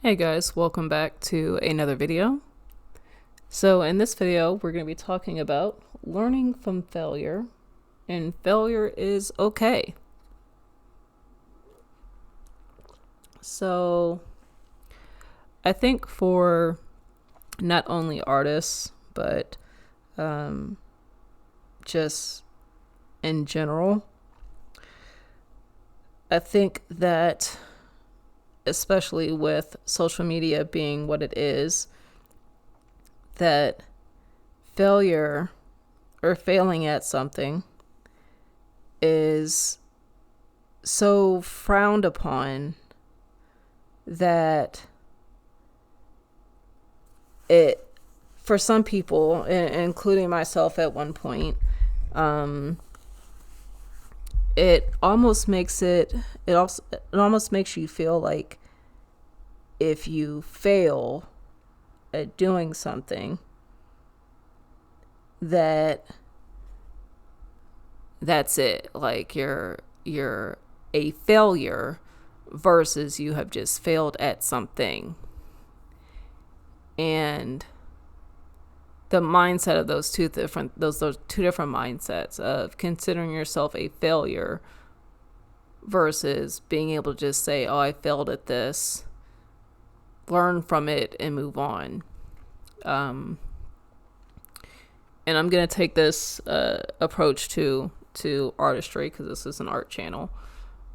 Hey guys, welcome back to another video. So in this video, we're going to be talking about learning from failure, and failure is okay. So I think for not only artists, but just in general, I think that especially with social media being what it is, that failure or failing at something is so frowned upon that it, for some people, including myself at one point, it almost makes it almost makes you feel like if you fail at doing something, that's it. Like you're a failure versus you have just failed at something. And the mindset of those two different mindsets of considering yourself a failure versus being able to just say, oh, I failed at this, learn from it and move on. And I'm going to take this approach to artistry because this is an art channel.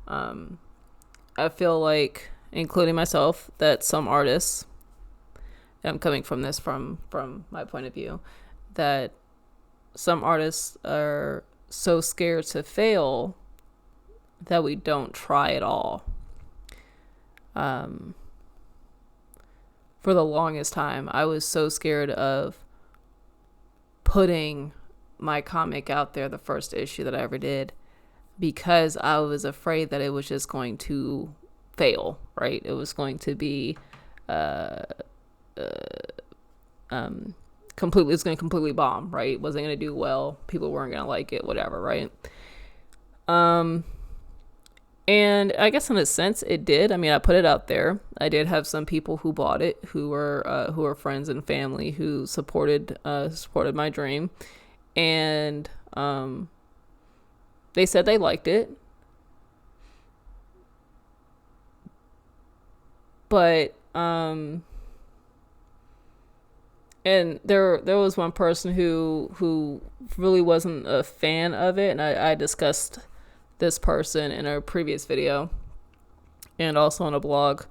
I feel like, including myself, that some artists, and I'm coming from this from my point of view, that some artists are so scared to fail that we don't try at all. For the longest time, I was so scared of putting my comic out there, the first issue that I ever did, because I was afraid that it was just going to fail, right? It was going to be completely bomb, right? Wasn't going to do well. People weren't going to like it, whatever, right? And I guess in a sense it did. I mean, I put it out there. I did have some people who bought it, who were friends and family who supported my dream, and they said they liked it. But and there was one person who really wasn't a fan of it, and I discussed this person in a previous video and also on a blog.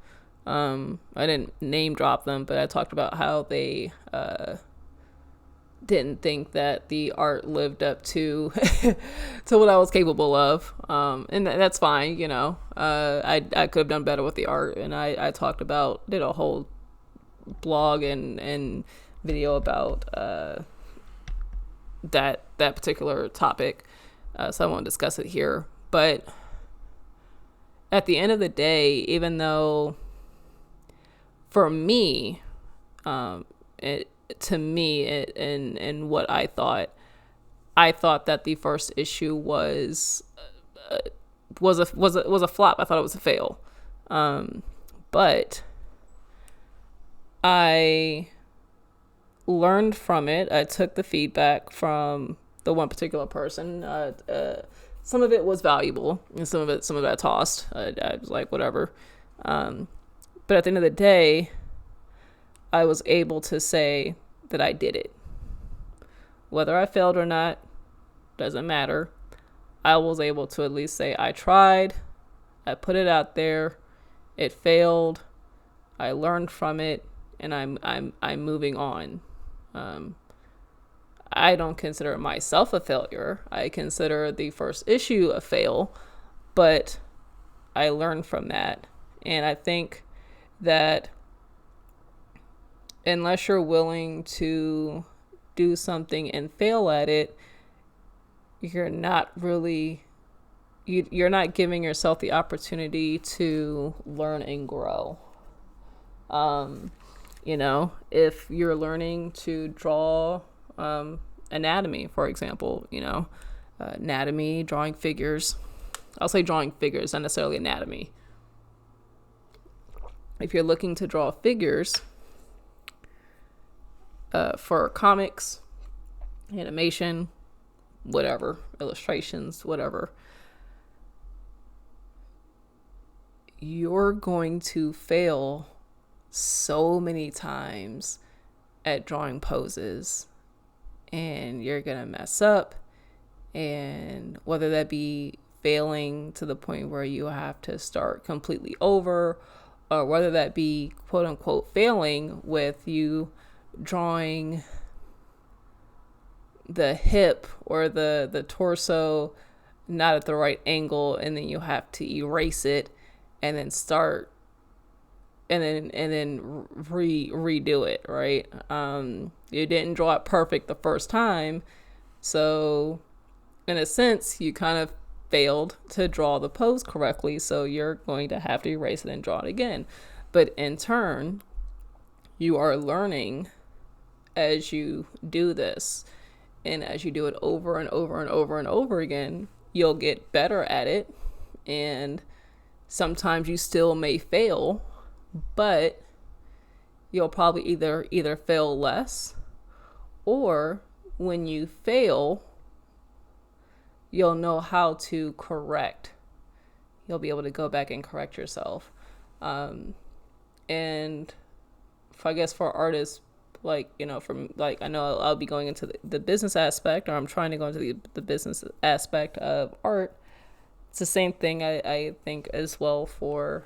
I didn't name drop them, but I talked about how they didn't think that the art lived up to to what I was capable of, and that's fine, you know. I could have done better with the art, and I did a whole blog and video about that particular topic, so I won't discuss it here. But at the end of the day, even though for me, and what I thought that the first issue was a flop. I thought it was a fail, but I learned from it. I took the feedback from the one particular person. Some of it was valuable, and some of it I tossed. I was like, whatever. But at the end of the day, I was able to say that I did it. Whether I failed or not, doesn't matter. I was able to at least say I tried. I put it out there. It failed. I learned from it, and I'm moving on. I don't consider myself a failure. I consider the first issue a fail, but I learned from that. And I think that unless you're willing to do something and fail at it, you're not giving yourself the opportunity to learn and grow. You know, if you're learning to draw anatomy, for example, you know, anatomy, drawing figures. I'll say drawing figures, not necessarily anatomy. if you're looking to draw figures for comics, animation, whatever, illustrations, whatever, you're going to fail so many times at drawing poses, and you're gonna mess up. And whether that be failing to the point where you have to start completely over, or whether that be quote unquote failing with you drawing the hip or the torso not at the right angle, and then you have to erase it and then start and then redo it, right? You didn't draw it perfect the first time, so in a sense you kind of failed to draw the pose correctly, so you're going to have to erase it and draw it again. But in turn, you are learning as you do this, and as you do it over and over and over and over again, you'll get better at it. And sometimes you still may fail, but you'll probably either fail less, or when you fail, you'll know how to correct. You'll be able to go back and correct yourself. And I guess for artists, like, you know, from like, I know I'll be going into the business aspect, or I'm trying to go into the business aspect of art. It's the same thing, I think, as well for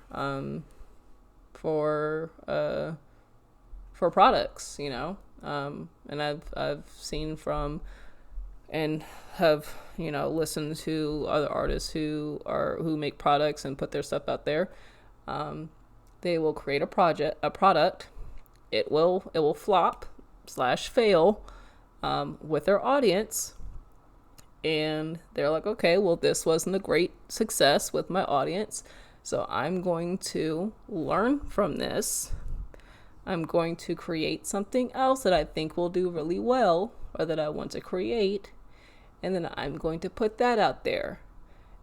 products, you know. And I've seen from and have, you know, listened to other artists who make products and put their stuff out there. They will create a product. It will flop / fail with their audience, and they're like, okay, well, this wasn't a great success with my audience, so I'm going to learn from this. I'm going to create something else that I think will do really well, or that I want to create, and then I'm going to put that out there.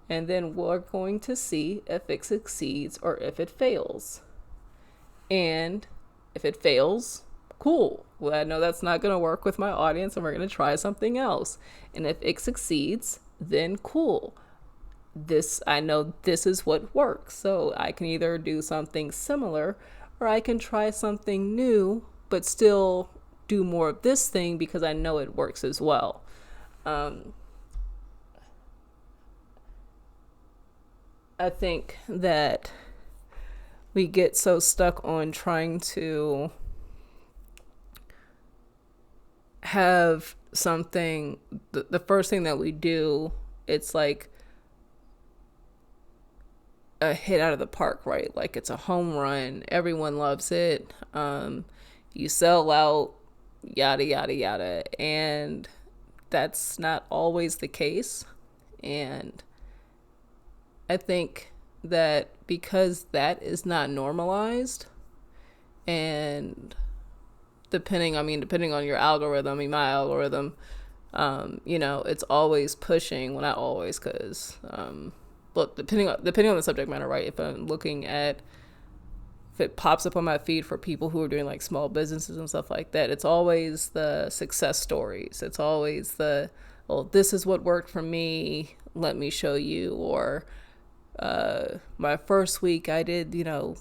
And then we're going to see if it succeeds or if it fails. And if it fails, cool. Well, I know that's not going to work with my audience, and we're going to try something else. And if it succeeds, then cool. I know this is what works. So I can either do something similar, or I can try something new, but still do more of this thing because I know it works as well. I think that we get so stuck on trying to have something, the first thing that we do, it's like a hit out of the park, right? Like it's a home run. Everyone loves it. You sell out, yada, yada, yada. And that's not always the case. And I think that because that is not normalized, and depending on your algorithm, my algorithm, you know, it's always pushing, well, not always, because, but depending on the subject matter, right? If I'm looking at, if it pops up on my feed for people who are doing like small businesses and stuff like that, it's always the success stories. It's always the, well, this is what worked for me, let me show you. Or my first week I did, you know,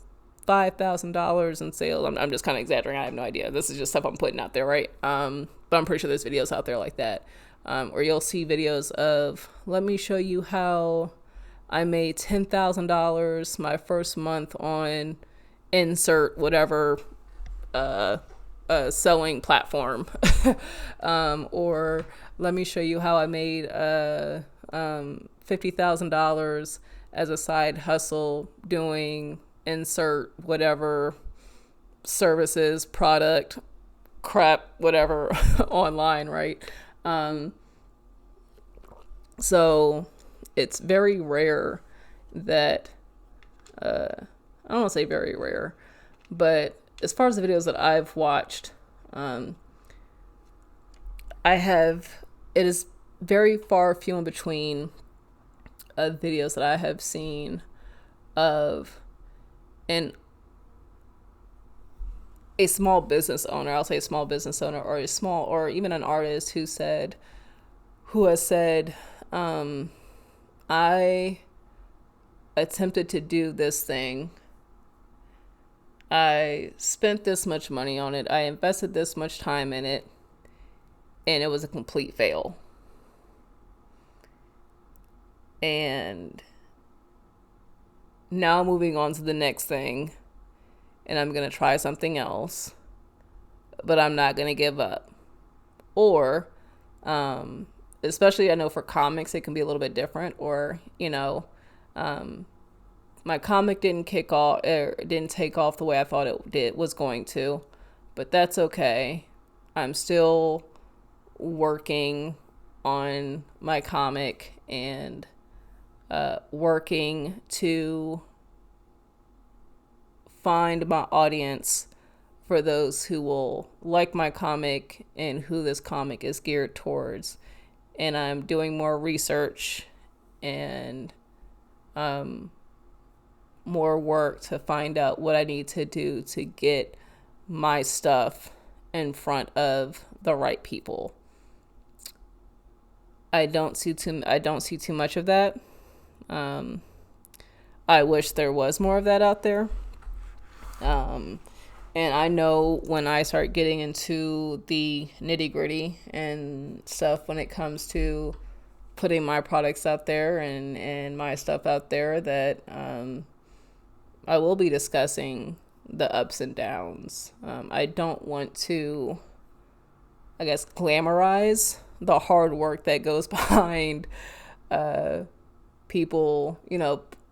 $5,000 in sales. I'm just kind of exaggerating. I have no idea. This is just stuff I'm putting out there, right? But I'm pretty sure there's videos out there like that. Or you'll see videos of, let me show you how I made $10,000 my first month on insert whatever selling platform. Or let me show you how I made $50,000 as a side hustle doing insert whatever services, product, crap, whatever online, right? So it's very rare that, I don't want to say very rare, but as far as the videos that I've watched, it is very few in between videos that I have seen of an a small business owner, I'll say a small business owner, or a small, or even an artist who has said, I attempted to do this thing. I spent this much money on it. I invested this much time in it, and it was a complete fail. And now moving on to the next thing, and I'm going to try something else, but I'm not going to give up. Or, especially I know for comics, it can be a little bit different. Or, my comic didn't kick off, or didn't take off the way I thought it was going to, but that's okay. I'm still working on my comic and working to find my audience for those who will like my comic and who this comic is geared towards. And I'm doing more research and more work to find out what I need to do to get my stuff in front of the right people. I don't see too much of that. I wish there was more of that out there. And I know when I start getting into the nitty gritty and stuff when it comes to putting my products out there and my stuff out there, that I will be discussing the ups and downs. I don't want to, I guess, glamorize the hard work that goes behind people,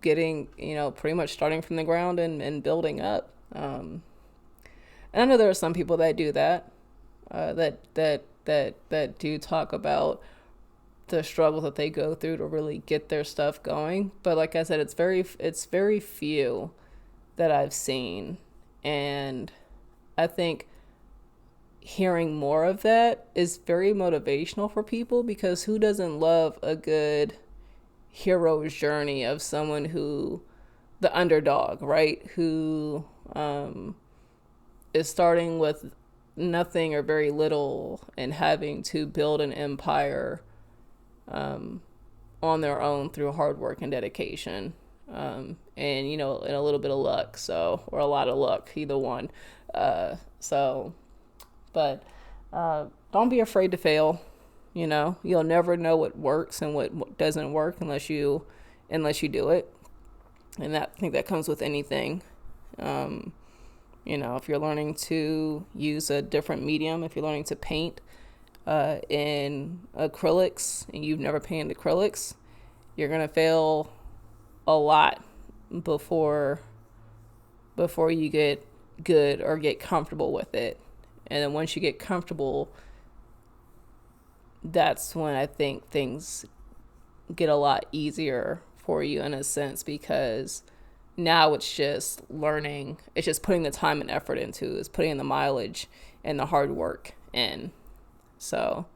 getting, pretty much starting from the ground and building up. And I know there are some people that do that, that do talk about the struggles that they go through to really get their stuff going. But like I said, it's very few that I've seen. And I think hearing more of that is very motivational for people, because who doesn't love a good hero's journey of someone who, the underdog, right? Who is starting with nothing or very little and having to build an empire on their own through hard work and dedication. And and a little bit of luck, or a lot of luck, either one. But don't be afraid to fail. You'll never know what works and what doesn't work unless you do it. And I think that comes with anything. If you're learning to use a different medium, if you're learning to paint in acrylics and you've never painted acrylics, you're gonna fail a lot before you get good or get comfortable with it. And then once you get comfortable, that's when I think things get a lot easier for you in a sense, because now it's just learning. It's just putting the time and effort into, it's putting in the mileage and the hard work in. So,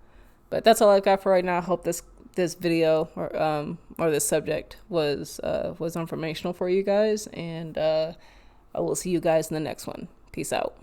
but that's all I got for right now. I hope this video or this subject was informational for you guys, and I will see you guys in the next one. Peace out.